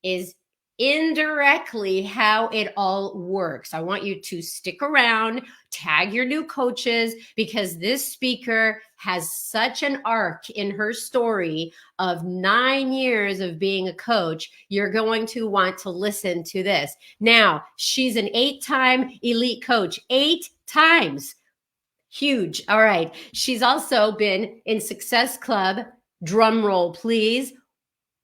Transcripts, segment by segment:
is indirectly how it all works. I want you to stick around, tag your new coaches, because this speaker has such an arc in her story of 9 years of being a coach. You're going to want to listen to this. Now, she's an 8-time elite coach, 8 times. Huge. All right. She's also been in Success Club, drum roll please,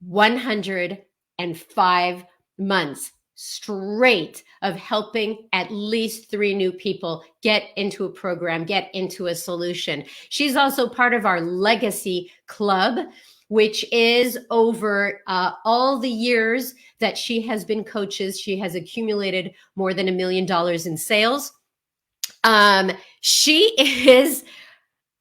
105 months straight of helping at least 3 new people get into a program, get into a solution. She's also part of our Legacy Club, which is over all the years that she has been coaches. She has accumulated more than $1 million in sales. She is,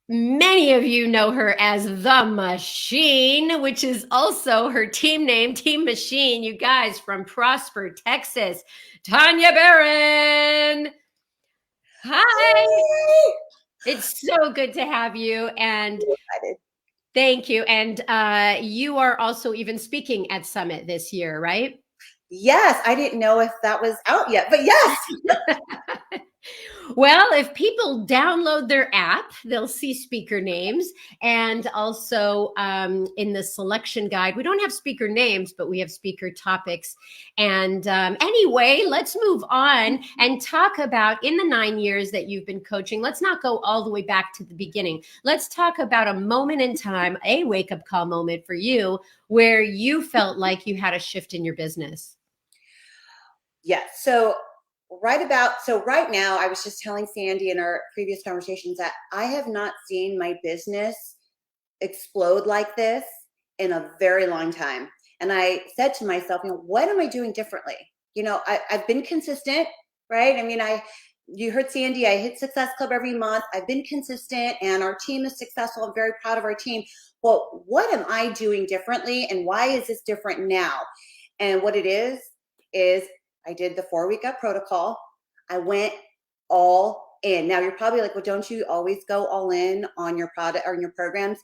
many of you know her as The Machine, which is also her team name, Team Machine. You guys, from Prosper, Texas, Tania Baron. Hi. It's so good to have you. And thank you. And you are also even speaking at Summit this year, right? Yes, I didn't know if that was out yet, but yes. Well, if people download their app, they'll see speaker names. And also in the selection guide, we don't have speaker names, but we have speaker topics. And anyway, let's move on and talk about, in the 9 years that you've been coaching, let's not go all the way back to the beginning. Let's talk about a moment in time, a wake-up call moment for you, where you felt like you had a shift in your business. Yes. So right now, I was just telling Sandy in our previous conversations that I have not seen my business explode like this in a very long time. And I said to myself, what am I doing differently? I've been consistent, right? I mean, you heard Sandy, I hit Success Club every month. I've been consistent and our team is successful. I'm very proud of our team. Well, what am I doing differently? And why is this different now? And what it is I did the 4-week up protocol. I went all in. Now you're probably like, well, don't you always go all in on your product or your programs?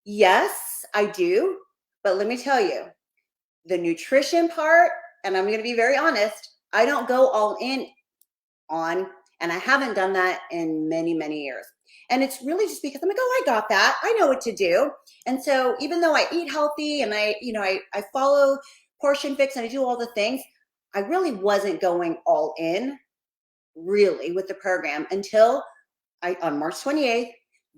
Yes, I do. But let me tell you, the nutrition part, and I'm going to be very honest, I don't go all in on, and I haven't done that in many, many years. And it's really just because I'm like, oh, I got that. I know what to do. And so even though I eat healthy and I follow Portion Fix and I do all the things, I really wasn't going all in really with the program until on March 28th,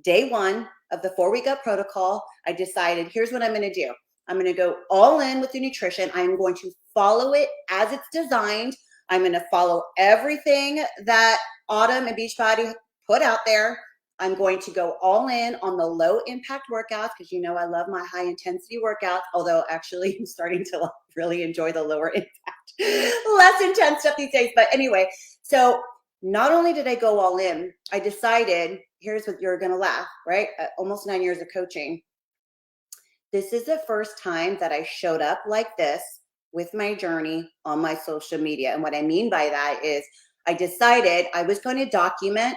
day 1 of the 4-week up protocol, I decided, here's what I'm going to do. I'm going to go all in with the nutrition. I'm going to follow it as it's designed. I'm going to follow everything that Autumn and Beachbody put out there. I'm going to go all in on the low impact workouts because I love my high intensity workouts, although actually I'm starting to really enjoy the lower impact, less intense stuff these days. But anyway, so not only did I go all in, I decided, here's what you're going to laugh, right? Almost 9 years of coaching. This is the first time that I showed up like this with my journey on my social media. And what I mean by that is I decided I was going to document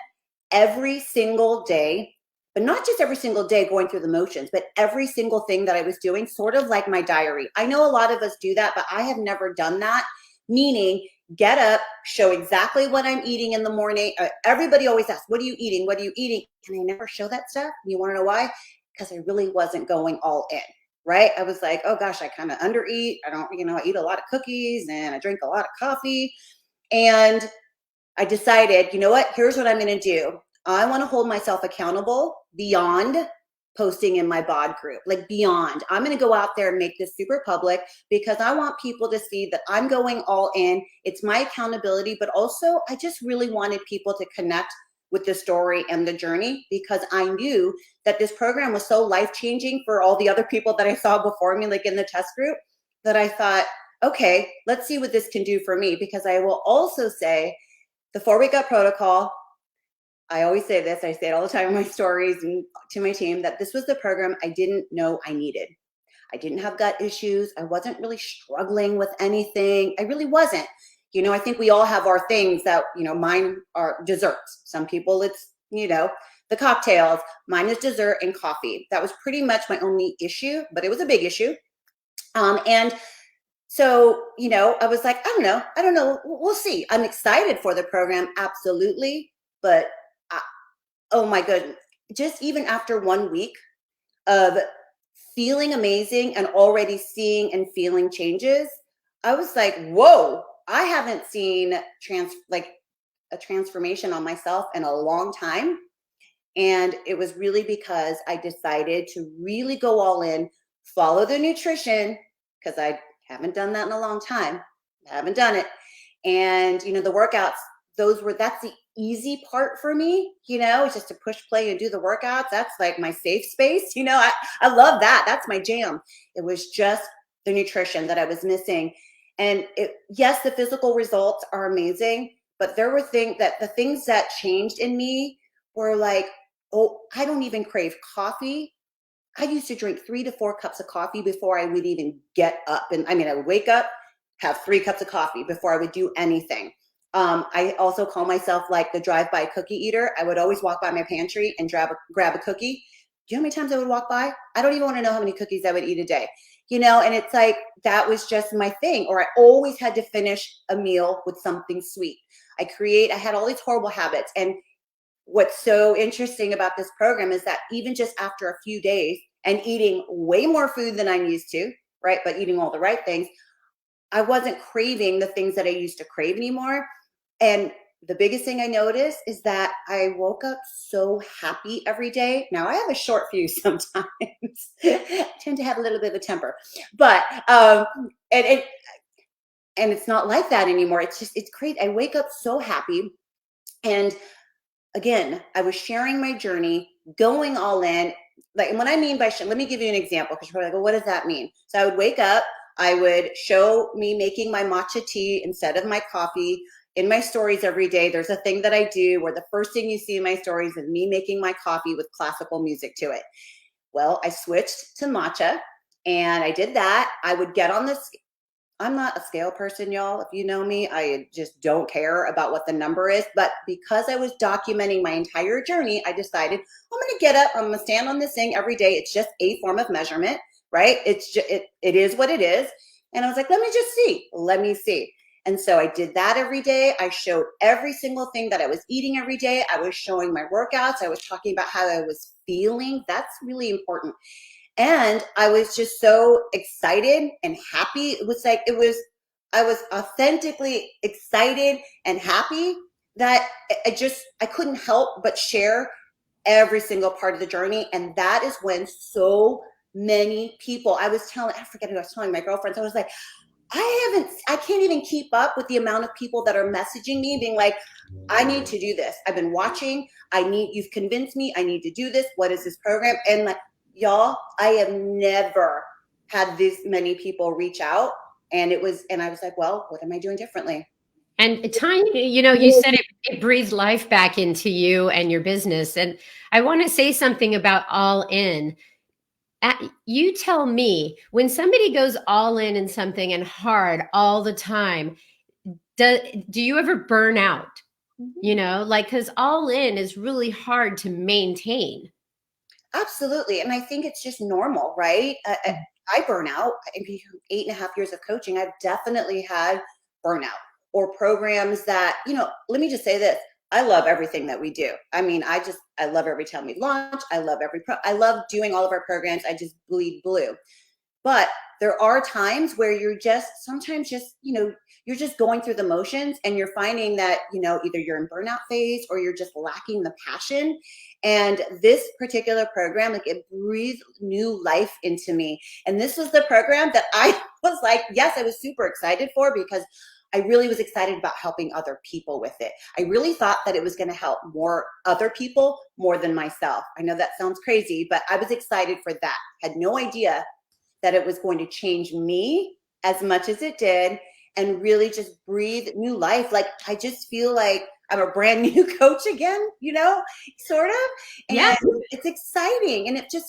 every single day, but not just every single day going through the motions, but every single thing that I was doing, sort of like my diary. I know a lot of us do that, but I have never done that, meaning get up, show exactly what I'm eating in the morning. Everybody always asks, what are you eating? What are you eating? And I never show that stuff. And you want to know why? Because I really wasn't going all in, right? I was like, oh gosh, I kind of undereat. I eat a lot of cookies and I drink a lot of coffee. And I decided, you know what? Here's what I'm going to do. I want to hold myself accountable beyond posting in my bod group, like beyond. I'm going to go out there and make this super public because I want people to see that I'm going all in. It's my accountability, but also I just really wanted people to connect with the story and the journey because I knew that this program was so life-changing for all the other people that I saw before me, like in the test group, that I thought, okay, let's see what this can do for me. Because I will also say the 4-week up protocol, I always say this, I say it all the time in my stories and to my team, that this was the program I didn't know I needed. I didn't have gut issues. I wasn't really struggling with anything. I really wasn't. I think we all have our things that, mine are desserts. Some people it's, the cocktails. Mine is dessert and coffee. That was pretty much my only issue, but it was a big issue. And So, I was like, I don't know. We'll see. I'm excited for the program. Absolutely. But oh my goodness, just even after 1 week of feeling amazing and already seeing and feeling changes, I was like, whoa, I haven't seen like a transformation on myself in a long time. And it was really because I decided to really go all in, follow the nutrition, because I haven't done that in a long time. I haven't done it. And, the workouts, that's the easy part for me, it's just to push play and do the workouts. That's like my safe space. I love that. That's my jam. It was just the nutrition that I was missing. And yes, the physical results are amazing, but there were the things that changed in me were like, oh, I don't even crave coffee. I used to drink 3 to 4 cups of coffee before I would even get up. And I would wake up, have 3 cups of coffee before I would do anything. I also call myself like the drive-by cookie eater. I would always walk by my pantry and grab a cookie. Do you know how many times I would walk by? I don't even want to know how many cookies I would eat a day. And it's like, that was just my thing. Or I always had to finish a meal with something sweet. I had all these horrible habits. And what's so interesting about this program is that even just after a few days and eating way more food than I'm used to, right? But eating all the right things, I wasn't craving the things that I used to crave anymore. And the biggest thing I noticed is that I woke up so happy every day. Now I have a short fuse sometimes. I tend to have a little bit of a temper, but and it's not like that anymore. It's great. I wake up so happy. And again, I was sharing my journey, going all in. Like, and what I mean by let me give you an example, because you're like, well, what does that mean? So I would wake up, I would show me making my matcha tea instead of my coffee in my stories every day. There's a thing that I do where the first thing you see in my stories is me making my coffee with classical music to it. Well, I switched to matcha and I did that. I would get on this. I'm not a scale person, y'all. If you know me, I just don't care about what the number is. But because I was documenting my entire journey, I decided I'm going to get up. I'm going to stand on this thing every day. It's just a form of measurement, right? It is what it is. And I was like, let me just see. Let me see. And so I did that every day. I showed every single thing that I was eating every day. I was showing my workouts. I was talking about how I was feeling. That's really important. And I was just so excited and happy. I was authentically excited and happy that I couldn't help but share every single part of the journey. And that is when so many people, I forget who I was telling my girlfriends, I was like, I can't even keep up with the amount of people that are messaging me being like, I need to do this. I've been watching. You've convinced me I need to do this. What is this program? And like, y'all, I have never had this many people reach out. And I was like, well, what am I doing differently? And Tanya, you said it breathed life back into you and your business. And I want to say something about all in. You tell me, when somebody goes all in something and hard all the time, do you ever burn out? Because all in is really hard to maintain. Absolutely. And I think it's just normal, right? I burn out. In 8.5 years of coaching, I've definitely had burnout or programs that, let me just say this. I love everything that we do. I love every time we launch. I love doing all of our programs. I just bleed blue. But there are times where you're sometimes you're just going through the motions and you're finding that, either you're in burnout phase or you're just lacking the passion. And this particular program, like, it breathed new life into me. And this was the program that I was like, yes, I was super excited for, because I really was excited about helping other people with it. I really thought that it was going to help more other people more than myself. I know that sounds crazy, but I was excited for that. Had no idea that it was going to change me as much as it did and really just breathe new life. Like, I just feel like I'm a brand new coach again, sort of. And Yeah. it's exciting. And it just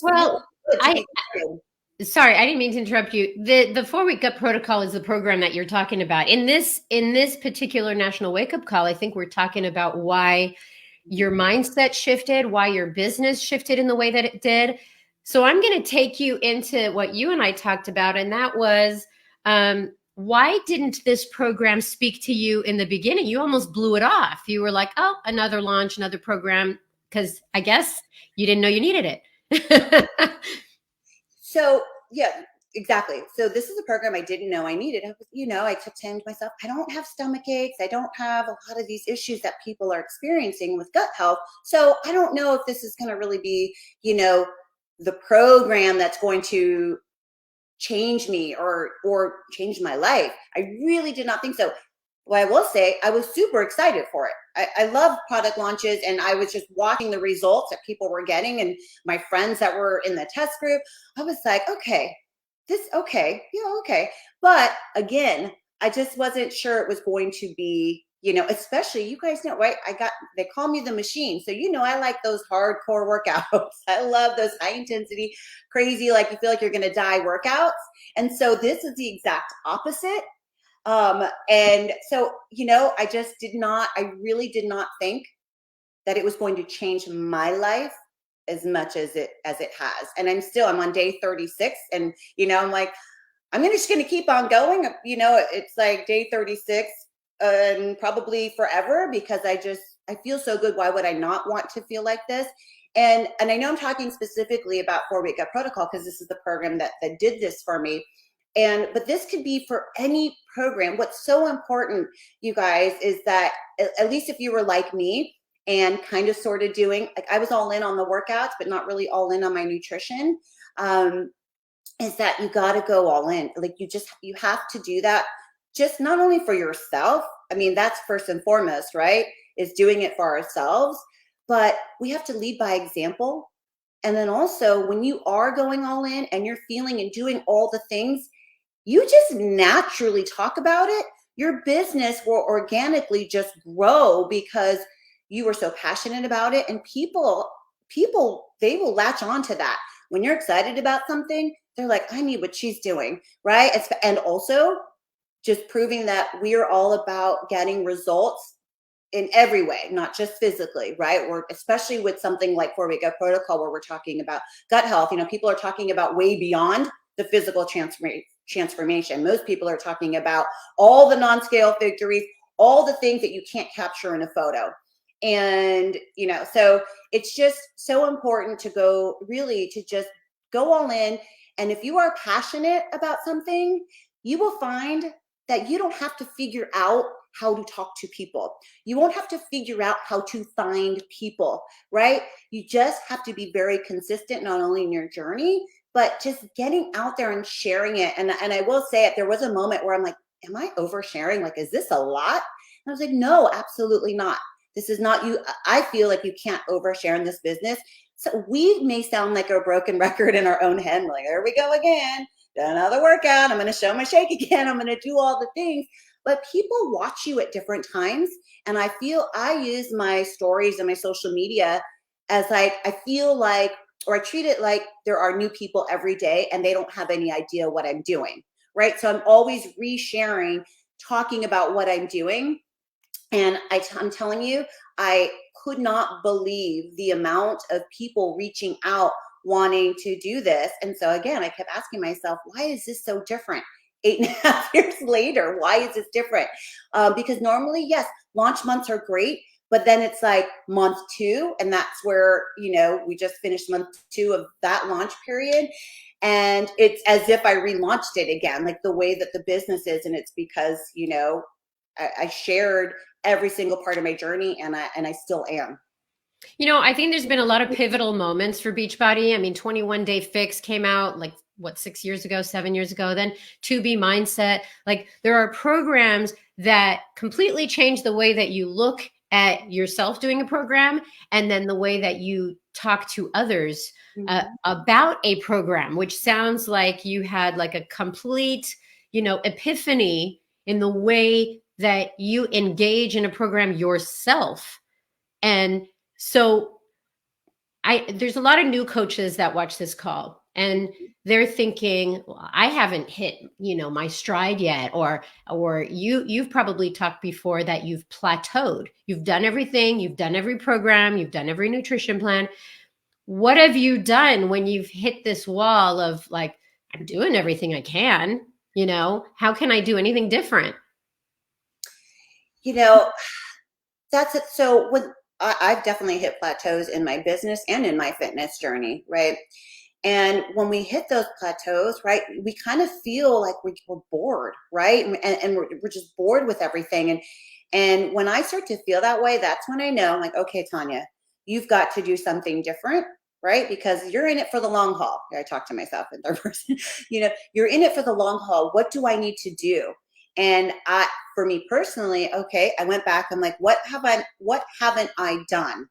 Sorry, I didn't mean to interrupt you. The 4 Wake Up Protocol is the program that you're talking about. In this particular National Wake Up Call, I think we're talking about why your mindset shifted, why your business shifted in the way that it did. So I'm going to take you into what you and I talked about, and that was why didn't this program speak to you in the beginning? You almost blew it off. You were like, oh, another launch, another program, because I guess you didn't know you needed it. So yeah, exactly. So this is a program I didn't know I needed. I kept saying to myself, I don't have stomach aches. I don't have a lot of these issues that people are experiencing with gut health. So I don't know if this is going to really be, the program that's going to change me or change my life. I really did not think so. Well, I will say I was super excited for it. I love product launches, and I was just watching the results that people were getting and my friends that were in the test group. I was like, okay, okay. But again, I just wasn't sure it was going to be, especially you guys know, right? They call me the machine. So, I like those hardcore workouts. I love those high intensity, crazy, like you feel like you're going to die workouts. And so this is the exact opposite. And so, I really did not think that it was going to change my life as much as it has. And I'm on day 36, and, I'm like, just going to keep on going. It's like day 36 and probably forever, because I feel so good. Why would I not want to feel like this? And I know I'm talking specifically about 4-Week Gut Protocol because this is the program that did this for me. But this could be for any program. What's so important, you guys, is that at least if you were like me and kind of sort of doing, like I was all in on the workouts, but not really all in on my nutrition, is that you got to go all in. Like you have to do that, just not only for yourself. I mean, that's first and foremost, right? Is doing it for ourselves, but we have to lead by example. And then also when you are going all in and you're feeling and doing all the things, you just naturally talk about it. Your business will organically just grow because you are so passionate about it. And people, they will latch on to that. When you're excited about something, they're like, I need what she's doing, right? And also just proving that we are all about getting results in every way, not just physically, right? Or especially with something like 4-Week Gut Protocol, where we're talking about gut health. People are talking about way beyond the physical transformation. Most people are talking about all the non-scale victories, all the things that you can't capture in a photo. And, so it's just so important to just go all in. And if you are passionate about something, you will find that you don't have to figure out how to talk to people. You won't have to figure out how to find people, right? You just have to be very consistent, not only in your journey, but just getting out there and sharing it. And I will say it, there was a moment where I'm like, am I oversharing? Like, is this a lot? And I was like, no, absolutely not. This is not you. I feel like you can't overshare in this business. So we may sound like a broken record in our own head. Like, there we go again. Done another workout. I'm going to show my shake again. I'm going to do all the things. But people watch you at different times. And I feel I use my stories and my social media as like, I treat it like there are new people every day and they don't have any idea what I'm doing, right? So I'm always resharing, talking about what I'm doing. And I'm telling you, I could not believe the amount of people reaching out wanting to do this. And so again, I kept asking myself, why is this so different? 8.5 years later, why is this different? Because normally, yes, launch months are great, but then it's like month 2, and that's where, we just finished month 2 of that launch period. And it's as if I relaunched it again, like the way that the business is. And it's because, I shared every single part of my journey, and I still am. I think there's been a lot of pivotal moments for Beachbody. I mean, 21 Day Fix came out like 6 years ago, 7 years ago, then 2B Mindset. Like there are programs that completely change the way that you look at yourself doing a program, and then the way that you talk to others about a program, which sounds like you had like a complete, epiphany in the way that you engage in a program yourself. And so there's a lot of new coaches that watch this call, and they're thinking, well, I haven't hit, my stride yet. Or you've probably talked before that you've plateaued. You've done everything. You've done every program. You've done every nutrition plan. What have you done when you've hit this wall of like, I'm doing everything I can, You know, how can I do anything different? You know, that's it. So when I've definitely hit plateaus in my business and in my fitness journey, right? And when we hit those plateaus, right, we kind of feel like we're bored, right? And we're just bored with everything. And when I start to feel that way, that's when I know, I'm like, okay, Tania, you've got to do something different, right? Because you're in it for the long haul. I talk to myself in third person. You know, you're in it for the long haul. What do I need to do? And for me personally, okay, I went back. I'm like, what haven't I done?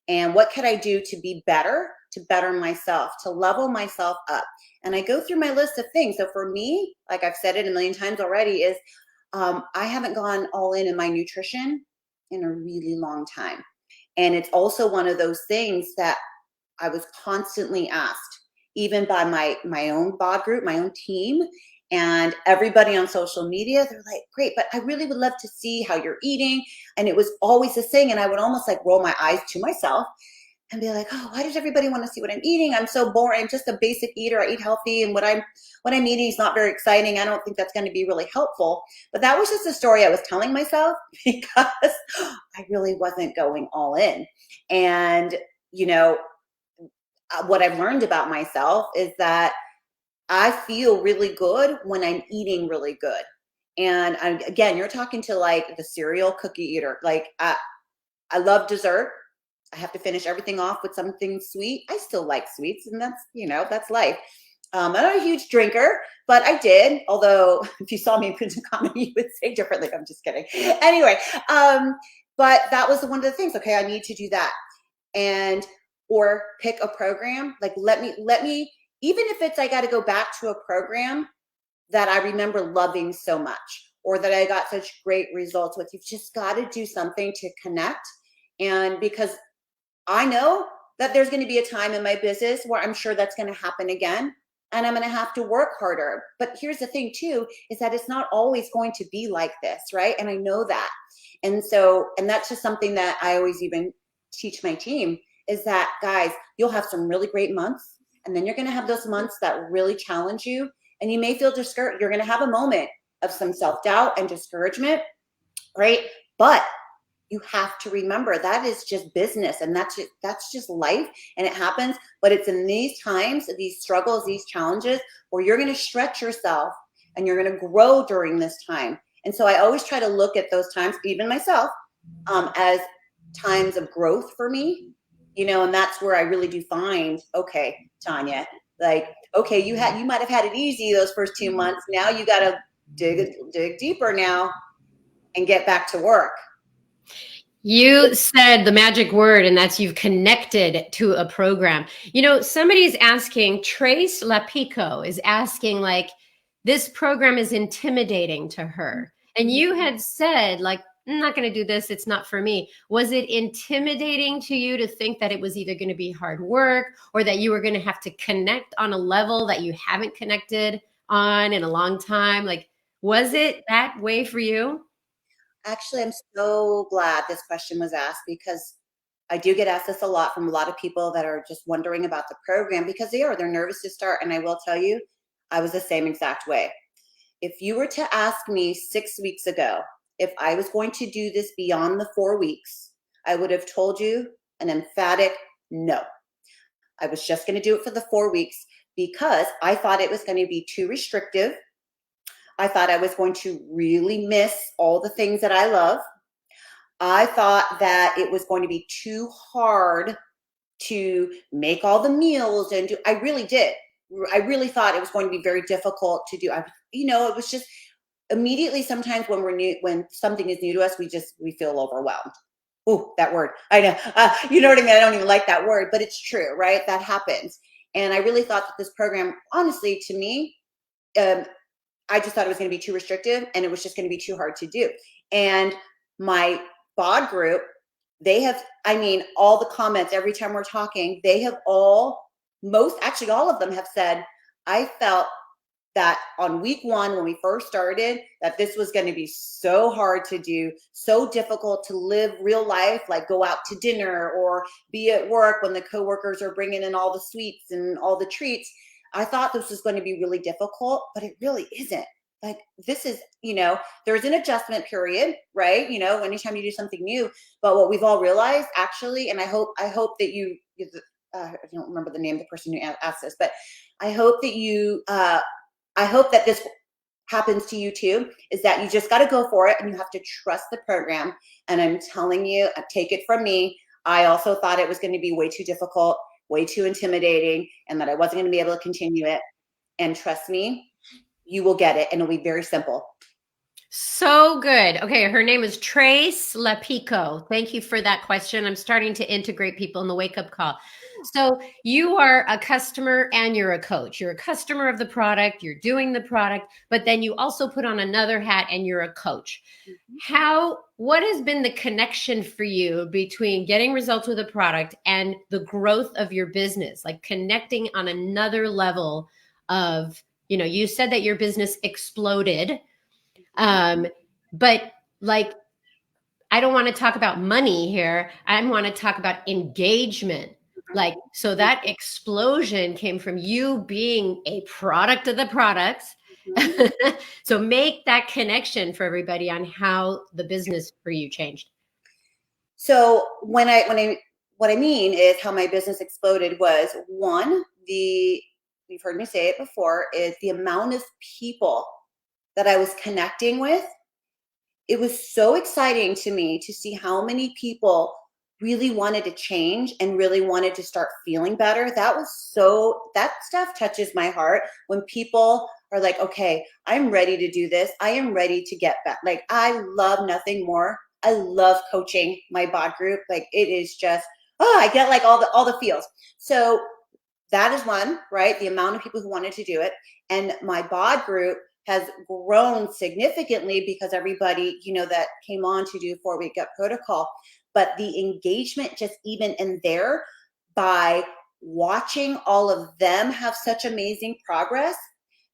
And what could I do to be better, to better myself, to level myself up? And I go through my list of things. So for me, like I've said it a million times already, is I haven't gone all in my nutrition in a really long time. And it's also one of those things that I was constantly asked, even by my own bod group, my own team, and everybody on social media. They're like, great, but I really would love to see how you're eating. And it was always this thing. And I would almost like roll my eyes to myself and be like, oh, why does everybody want to see what I'm eating? I'm so boring. I'm just a basic eater. I eat healthy, and what I'm eating is not very exciting. I don't think that's going to be really helpful. But that was just a story I was telling myself because I really wasn't going all in. And you know, what I've learned about myself is that I feel really good when I'm eating really good. And again, you're talking to like the cereal cookie eater. Like I love dessert. I have to finish everything off with something sweet. I still like sweets, and that's, you know, that's life. I'm not a huge drinker, but I did. Although if you saw me in Princeton Comedy, you would say differently. I'm just kidding. Anyway, but that was one of the things. Okay, I need to do that. And or pick a program, like let me even if it's I got to go back to a program that I remember loving so much, or that I got such great results with. You've just got to do something to connect. And because I know that there's going to be a time in my business where I'm sure that's going to happen again, and I'm going to have to work harder. But here's the thing too, is that it's not always going to be like this, right? And I know that. And so, and that's just something that I always even teach my team, is that, guys, you'll have some really great months, and then you're going to have those months that really challenge you, and you may feel discouraged. You're going to have a moment of some self-doubt and discouragement, right? But you have to remember that is just business, and that's just life, and it happens. But it's in these times, these struggles, these challenges, where you're going to stretch yourself and you're going to grow during this time. And so I always try to look at those times, even myself, as times of growth for me, you know. And that's where I really do find, okay, Tania, like, okay, you might have had it easy those first 2 months. Now you got to dig deeper now and get back to work. You said the magic word, and that's you've connected to a program. You know, somebody's asking, Trace Lapico is asking, like, this program is intimidating to her. And you had said, like, I'm not going to do this. It's not for me. Was it intimidating to you to think that it was either going to be hard work, or that you were going to have to connect on a level that you haven't connected on in a long time? Like, was it that way for you? Actually, I'm so glad this question was asked, because I do get asked this a lot from a lot of people that are just wondering about the program, because they're nervous to start. And I will tell you, I was the same exact way. If you were to ask me 6 weeks ago if I was going to do this beyond the 4 weeks, I would have told you an emphatic no. I was just going to do it for the 4 weeks, because I thought it was going to be too restrictive. I thought I was going to really miss all the things that I love. I thought that it was going to be too hard to make all the meals and do. I really did. I really thought it was going to be very difficult to do. It was just immediately, sometimes when we're new, when something is new to us, we feel overwhelmed. Oh, that word. I know. You know what I mean? I don't even like that word, but it's true, right? That happens. And I really thought that this program, honestly, to me, I just thought it was going to be too restrictive, and it was just going to be too hard to do. And my bod group, all the comments every time we're talking, they have all of them have said, I felt that on week 1, when we first started, that this was going to be so hard to do, so difficult to live real life, like go out to dinner or be at work when the coworkers are bringing in all the sweets and all the treats. I thought this was going to be really difficult, but it really isn't. like, this is, there's an adjustment period, right? Anytime you do something new, but what we've all realized actually, and I hope that I don't remember the name of the person who asked this, but I hope that this happens to you too, is that you just got to go for it and you have to trust the program. And I'm telling you, take it from me. I also thought it was going to be way too difficult, way too intimidating, and that I wasn't going to be able to continue it. And trust me, you will get it, and it'll be very simple. So good. Okay, her name is Trace Lapico. Thank you for that question. I'm starting to integrate people in the wake-up call. So you are a customer and you're a coach. You're a customer of the product, you're doing the product, but then you also put on another hat and you're a coach. What has been the connection for you between getting results with a product and the growth of your business? Like connecting on another level of, you said that your business exploded. But like, I don't want to talk about money here. I want to talk about engagement. Like, so that explosion came from you being a product of the products. So make that connection for everybody on how the business for you changed. So what I mean is how my business exploded was one, you've heard me say it before, is the amount of people that I was connecting with. It was so exciting to me to see how many people really wanted to change and really wanted to start feeling better. That stuff touches my heart when people are like, okay, I'm ready to do this. I am ready to get back. Like, I love nothing more. I love coaching my bod group. Like, it is just, I get like all the feels. So that is one, right? The amount of people who wanted to do it. And my bod group has grown significantly because everybody, that came on to do 4-week gut protocol. But the engagement just even in there, by watching all of them have such amazing progress,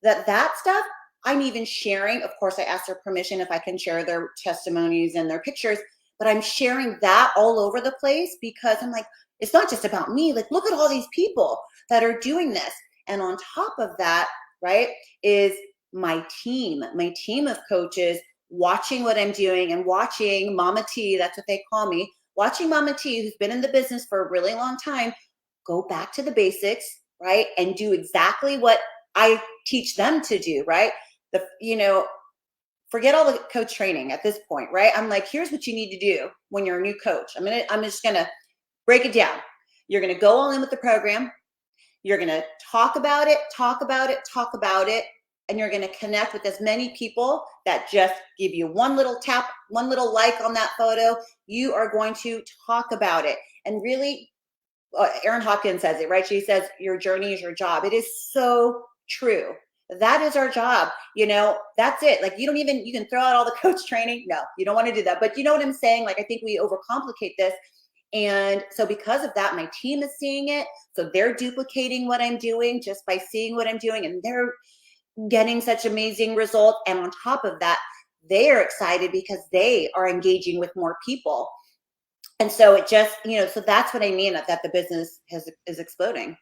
that stuff I'm even sharing. Of course, I asked their permission if I can share their testimonies and their pictures, but I'm sharing that all over the place because I'm like, it's not just about me. Like, look at all these people that are doing this. And on top of that, right, is my team of coaches watching what I'm doing and watching Mama T, that's what they call me, watching Mama T, who's been in the business for a really long time, go back to the basics, right? And do exactly what I teach them to do, right? Forget all the coach training at this point, right? I'm like, here's what you need to do when you're a new coach. I'm just going to break it down. You're going to go all in with the program. You're going to talk about it, and you're going to connect with as many people that just give you one little tap, one little like on that photo. You are going to talk about it. And really, Erin Hopkins says it, right? She says, your journey is your job. It is so true. That is our job. That's it. Like, you can throw out all the coach training. No, you don't want to do that. But you know what I'm saying? Like, I think we overcomplicate this. And so because of that, my team is seeing it. So they're duplicating what I'm doing just by seeing what I'm doing. And they're getting such amazing results. And on top of that, they are excited because they are engaging with more people. And so it just, so that's what I mean that the business is exploding.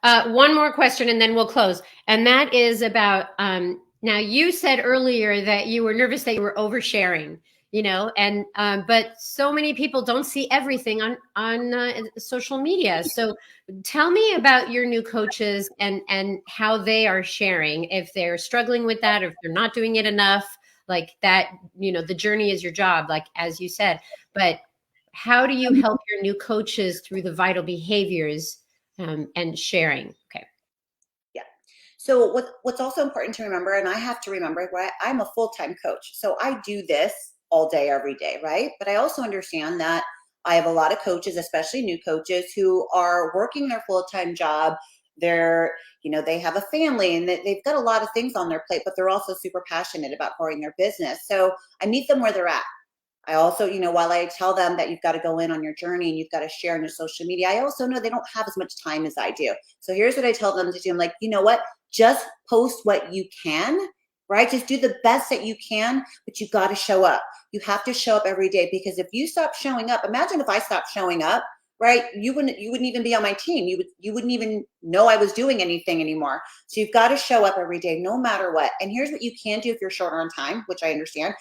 One more question and then we'll close. And that is about, now you said earlier that you were nervous that you were oversharing, and, but so many people don't see everything on social media. So tell me about your new coaches and how they are sharing, if they're struggling with that, or if they're not doing it enough, like that, the journey is your job, like, as you said, but how do you help your new coaches through the vital behaviors and sharing? Okay. Yeah. So what's also important to remember, and I have to remember, right? I'm a full-time coach. So I do this all day, every day, right? But I also understand that I have a lot of coaches, especially new coaches, who are working their full-time job. They're, they have a family and they've got a lot of things on their plate, but they're also super passionate about growing their business. So I meet them where they're at. I also, while I tell them that you've got to go in on your journey and you've got to share on your social media, I also know they don't have as much time as I do. So here's what I tell them to do. I'm like, you know what? Just post what you can, right? Just do the best that you can, but you got to show up. You have to show up every day, because if you stop showing up, imagine if I stopped showing up, right? You wouldn't even be on my team. You wouldn't even know I was doing anything anymore. So you've got to show up every day, no matter what. And here's what you can do if you're shorter on time, which I understand.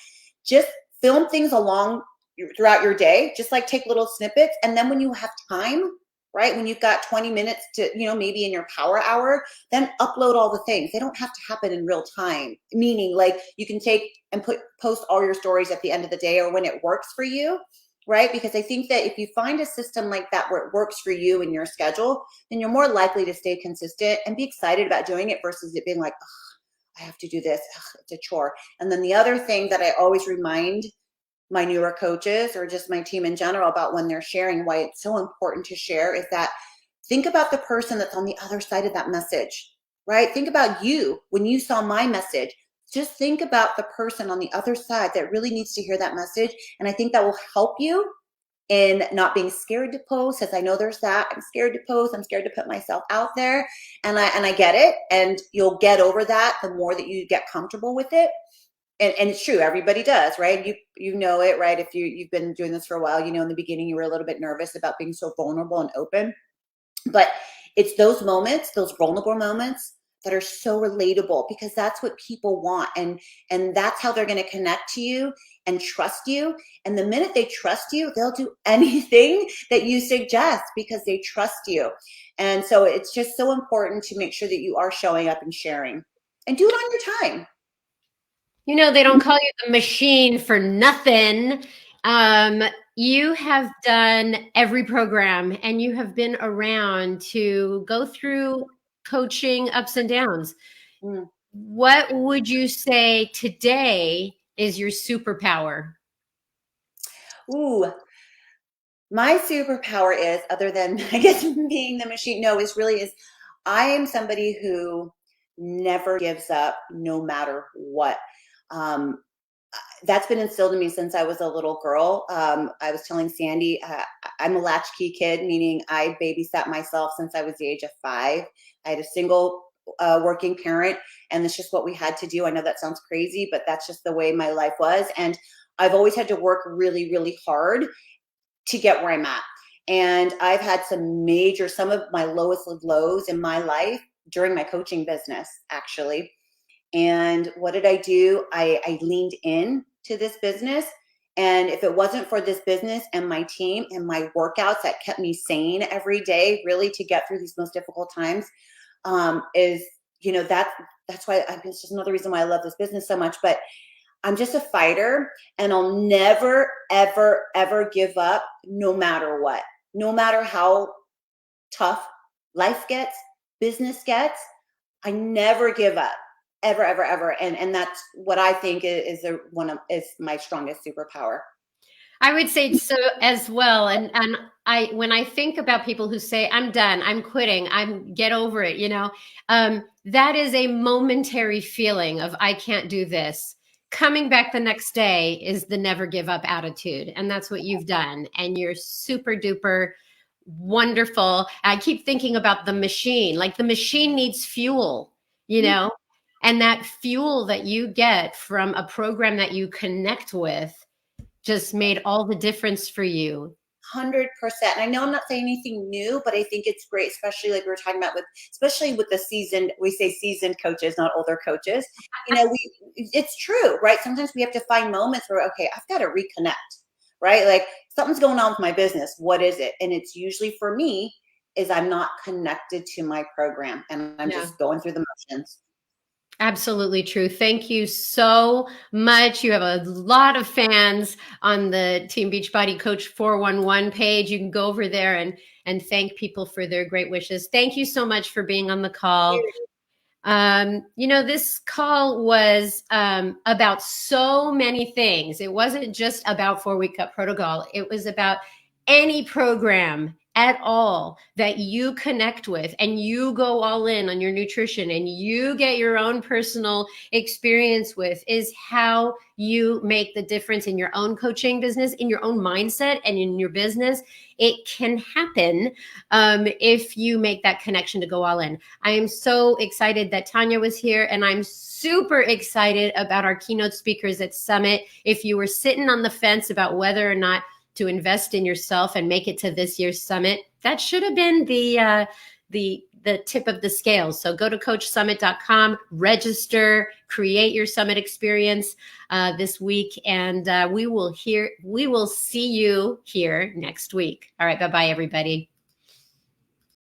Just film things along throughout your day, just like take little snippets. And then when you have time, right, when you've got 20 minutes to, maybe in your power hour, then upload all the things. They don't have to happen in real time, meaning like you can take and post all your stories at the end of the day or when it works for you, right? Because I think that if you find a system like that where it works for you and your schedule, then you're more likely to stay consistent and be excited about doing it versus it being like, I have to do this. It's a chore. And then the other thing that I always remind my newer coaches or just my team in general about when they're sharing, why it's so important to share, is that think about the person that's on the other side of that message, right? Think about you when you saw my message. Just think about the person on the other side that really needs to hear that message. And I think that will help you in not being scared to post, as I know there's that. I'm scared to post. I'm scared to put myself out there. And I get it. And you'll get over that the more that you get comfortable with it. And it's true, everybody does, right? You know it, right? If you've been doing this for a while, in the beginning you were a little bit nervous about being so vulnerable and open. But it's those moments, those vulnerable moments, that are so relatable, because that's what people want. And that's how they're going to connect to you and trust you. And the minute they trust you, they'll do anything that you suggest because they trust you. And so it's just so important to make sure that you are showing up and sharing, and do it on your time. They don't call you the machine for nothing. You have done every program and you have been around to go through coaching ups and downs. Mm. What would you say today is your superpower? Ooh, my superpower is, other than I guess being the machine, I am somebody who never gives up no matter what. Um, that's been instilled in me since I was a little girl. I was telling Sandy, I'm a latchkey kid, meaning I babysat myself since I was the age of 5. I had a single working parent, and it's just what we had to do. I know that sounds crazy, but that's just the way my life was. And I've always had to work really, really hard to get where I'm at. And I've had some of my lowest of lows in my life during my coaching business, actually. And what did I do? I leaned in to this business. And if it wasn't for this business and my team and my workouts that kept me sane every day, really, to get through these most difficult times, that's why it's just another reason why I love this business so much. But I'm just a fighter, and I'll never, ever, ever give up, no matter what. No matter how tough life gets, business gets, I never give up. Ever, ever, ever. And that's what I think is my strongest superpower. I would say so as well. And when I think about people who say, I'm done, I'm quitting, get over it, that is a momentary feeling of, I can't do this. Coming back the next day is the never give up attitude. And that's what you've done. And you're super duper wonderful. I keep thinking about the machine, like the machine needs fuel, and that fuel that you get from a program that you connect with just made all the difference for you. 100%. And I know I'm not saying anything new, but I think it's great, especially like we were talking about especially with the we say seasoned coaches, not older coaches. It's true, right? Sometimes we have to find moments where, okay, I've got to reconnect, right? Like something's going on with my business. What is it? And it's usually for me is I'm not connected to my program, and I'm just going through the motions. Absolutely true. Thank you so much. You have a lot of fans on the Team Beachbody Coach 411 page. You can go over there and thank people for their great wishes. Thank you so much for being on the call. This call was about so many things. It wasn't just about 4-Week Cut Protocol. It was about any program at all that you connect with and you go all in on your nutrition and you get your own personal experience with, is how you make the difference in your own coaching business, in your own mindset, and in your business. It can happen if you make that connection to go all in. I am so excited that Tania was here, and I'm super excited about our keynote speakers at Summit. If you were sitting on the fence about whether or not to invest in yourself and make it to this year's summit. That should have been the tip of the scale. So go to coachsummit.com, register, create your summit experience this week, and we will see you here next week. All right, bye-bye, everybody.